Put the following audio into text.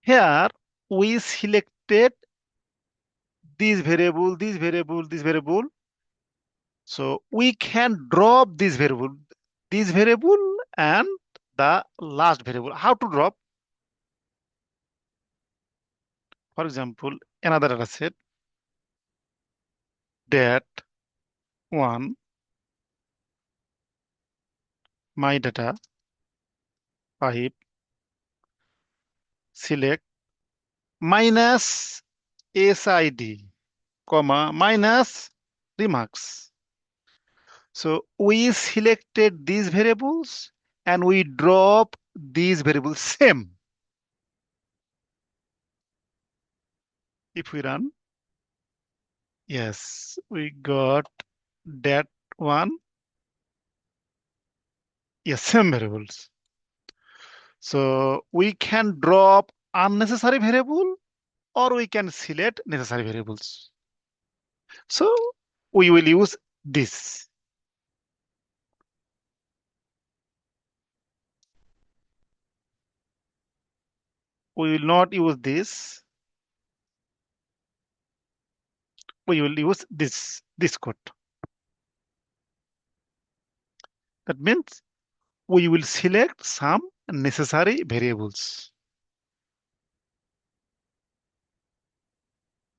Here we selected this variable, this variable, this variable. So we can drop this variable and the last variable. How to drop? For example, another data set, that one, my data, pipe, select minus SID, comma, minus remarks. So we selected these variables and we drop these variables same. If we run, yes, we got that one. Yes, same variables. So we can drop unnecessary variable or we can select necessary variables. So we will use this. We will not use this. We will use this code. That means we will select some necessary variables.